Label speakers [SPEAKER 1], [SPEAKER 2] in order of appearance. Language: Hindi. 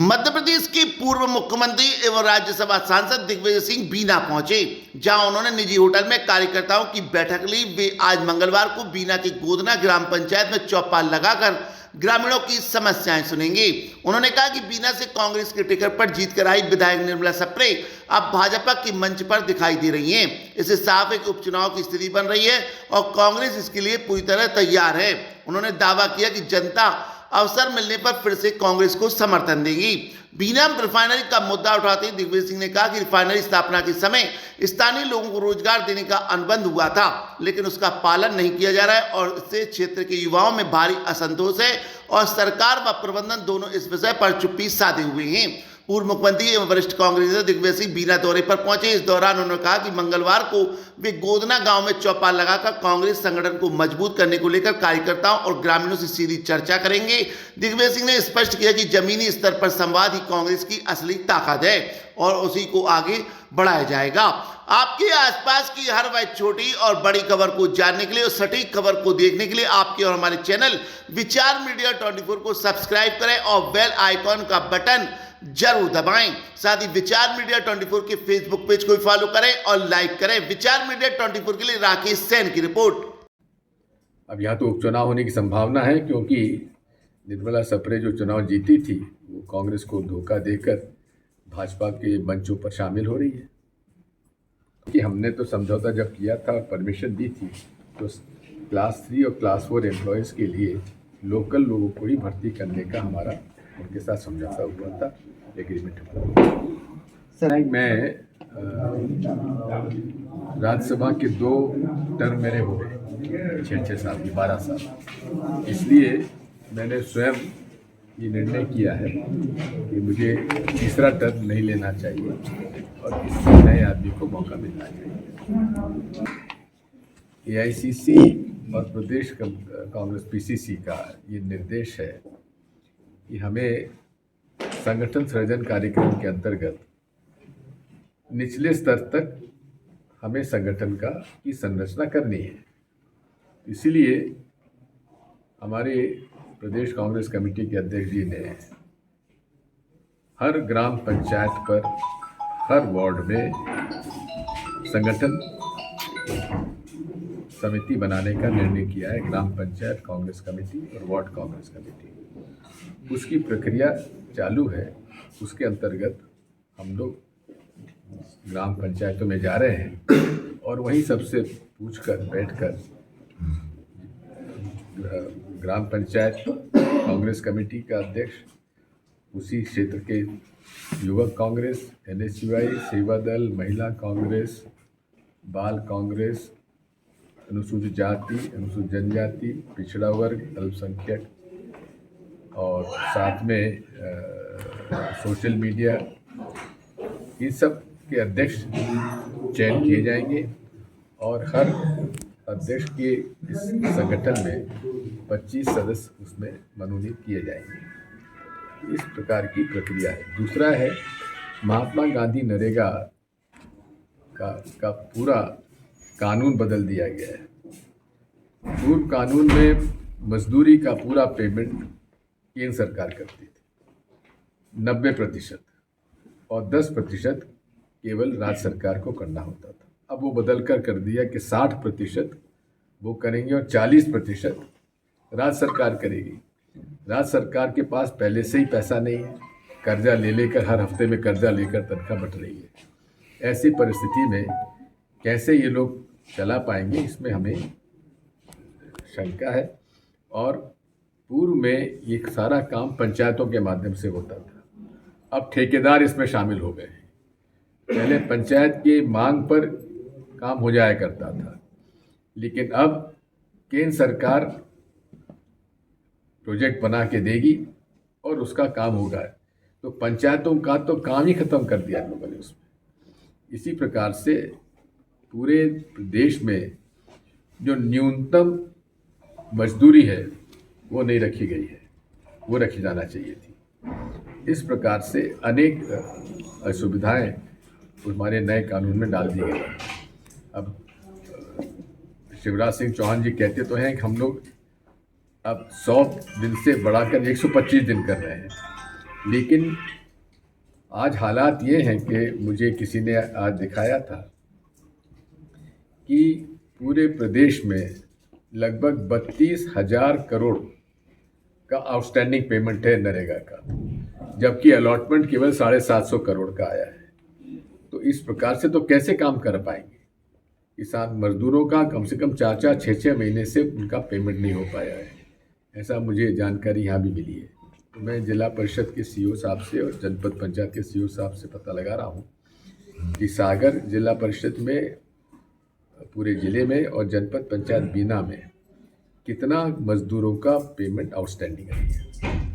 [SPEAKER 1] मध्य प्रदेश के पूर्व मुख्यमंत्री एवं राज्यसभा सांसद दिग्विजय सिंह बीना पहुंचे, जहां उन्होंने निजी होटल में कार्यकर्ताओं की बैठक ली। वे आज मंगलवार को बीना के गोदना ग्राम पंचायत में चौपाल लगाकर ग्रामीणों की समस्याएं सुनेंगे। उन्होंने कहा कि बीना से कांग्रेस के टिकट पर जीत कर आई विधायक निर्मला सप्रे अब भाजपा की मंच पर दिखाई दे रही हैं। इससे साफ एक उपचुनाव की स्थिति बन रही है और कांग्रेस इसके लिए पूरी तरह तैयार है। उन्होंने दावा किया कि जनता अवसर मिलने पर फिर से कांग्रेस को समर्थन देगी। बीना रिफाइनरी का मुद्दा उठाते ही दिग्विजय सिंह ने कहा कि रिफाइनरी स्थापना के समय स्थानीय लोगों को रोजगार देने का अनुबंध हुआ था, लेकिन उसका पालन नहीं किया जा रहा है और इससे क्षेत्र के युवाओं में भारी असंतोष है और सरकार व प्रबंधन दोनों इस विषय पर चुप्पी साधे हुए हैं। पूर्व मुख्यमंत्री एवं वरिष्ठ कांग्रेस नेता दिग्विजय सिंह बीना दौरे पर पहुंचे। इस दौरान उन्होंने कहा कि मंगलवार को वे गोदना गांव में चौपाल लगाकर कांग्रेस संगठन को मजबूत करने को लेकर कार्यकर्ताओं और ग्रामीणों से सीधी चर्चा करेंगे। दिग्विजय सिंह ने स्पष्ट किया कि जमीनी स्तर पर संवाद ही कांग्रेस की असली ताकत है और उसी को आगे बढ़ाया जाएगा। आपके आसपास की हर वह छोटी और बड़ी खबर को जानने के लिए और सटीक खबर को देखने के लिए आपके और हमारे चैनल विचार मीडिया 24 को सब्सक्राइब करें और बेल आइकॉन का बटन जरूर दबाएं। साथ ही विचार मीडिया 24 के फेसबुक पेज को फॉलो करें और लाइक करें। विचार मीडिया 24 के लिए राकेश सेन की रिपोर्ट।
[SPEAKER 2] अब यहाँ तो उपचुनाव होने की संभावना है, क्योंकि निर्मला सप्रे जो चुनाव जीती थी वो कांग्रेस को धोखा देकर भाजपा के मंचों पर शामिल हो रही है। कि हमने तो समझौता जब किया था और परमिशन दी थी तो क्लास 3 और क्लास 4 एम्प्लॉयज़ के लिए लोकल लोगों को ही भर्ती करने का हमारा उनके साथ समझौता हुआ था, एग्रीमेंट हुआ। सर मैं राज्यसभा के 2 टर्म मेरे हो गए, 6 साल की 12 साल। इसलिए मैंने स्वयं ये निर्णय किया है कि मुझे तीसरा टर्म नहीं लेना चाहिए और किसी नए आदमी को मौका मिलना चाहिए। AICC और प्रदेश कांग्रेस PCC का ये निर्देश है कि हमें संगठन सृजन कार्यक्रम के अंतर्गत निचले स्तर तक हमें संगठन की संरचना करनी है। इसीलिए हमारे प्रदेश कांग्रेस कमेटी के अध्यक्ष जी ने हर ग्राम पंचायत पर, हर वार्ड में संगठन समिति बनाने का निर्णय किया है। ग्राम पंचायत कांग्रेस कमेटी और वार्ड कांग्रेस कमेटी, उसकी प्रक्रिया चालू है। उसके अंतर्गत हम लोग ग्राम पंचायतों में जा रहे हैं और वहीं सबसे पूछकर बैठकर ग्राम पंचायत कांग्रेस कमेटी का अध्यक्ष, उसी क्षेत्र के युवक कांग्रेस, NSUI, सेवा दल, महिला कांग्रेस, बाल कांग्रेस, अनुसूचित जाति, अनुसूचित जनजाति, पिछड़ा वर्ग, अल्पसंख्यक और साथ में सोशल मीडिया, इन सब के अध्यक्ष चयन किए जाएंगे और हर अध्यक्ष के इस संगठन में 25 सदस्य उसमें मनोनीत किए जाएंगे। इस प्रकार की प्रक्रिया है। दूसरा है महात्मा गांधी नरेगा का पूरा कानून बदल दिया गया है। पूर्व कानून में मजदूरी का पूरा पेमेंट केंद्र सरकार करती थी 90% और 10% केवल राज्य सरकार को करना होता था। अब वो बदल कर दिया कि 60% वो करेंगे और 40% राज्य सरकार करेगी। राज्य सरकार के पास पहले से ही पैसा नहीं है, कर्जा लेकर हर हफ्ते में कर्जा लेकर तनख्वाह बट रही है। ऐसी परिस्थिति में कैसे ये लोग चला पाएंगे, इसमें हमें शंका है। और पूर्व में ये सारा काम पंचायतों के माध्यम से होता था, अब ठेकेदार इसमें शामिल हो गए हैं। पहले पंचायत के मांग पर काम हो जाया करता था, लेकिन अब केंद्र सरकार प्रोजेक्ट बना के देगी और उसका काम होगा, तो पंचायतों का तो काम ही खत्म कर दिया लोगों ने उसमें। इसी प्रकार से पूरे देश में जो न्यूनतम मजदूरी है वो नहीं रखी गई है, वो रखी जाना चाहिए थी। इस प्रकार से अनेक असुविधाएं हमारे नए कानून में डाल दी गई। अब शिवराज सिंह चौहान जी कहते तो हैं कि हम लोग अब 100 दिन से बढ़ाकर 125 दिन कर रहे हैं, लेकिन आज हालात ये हैं कि मुझे किसी ने आज दिखाया था कि पूरे प्रदेश में लगभग 32,000 करोड़ का आउटस्टैंडिंग पेमेंट है नरेगा का, जबकि अलॉटमेंट केवल 750 करोड़ का आया है। तो इस प्रकार से तो कैसे काम कर पाएंगे? किसान मजदूरों का कम से कम 4-4, 6-6 महीने से उनका पेमेंट नहीं हो पाया है, ऐसा मुझे जानकारी यहाँ भी मिली है। तो मैं जिला परिषद के सीईओ साहब से और जनपद पंचायत के सीईओ साहब से पता लगा रहा हूँ कि सागर जिला परिषद में, पूरे ज़िले में और जनपद पंचायत बीना में कितना मजदूरों का पेमेंट आउटस्टैंडिंग है।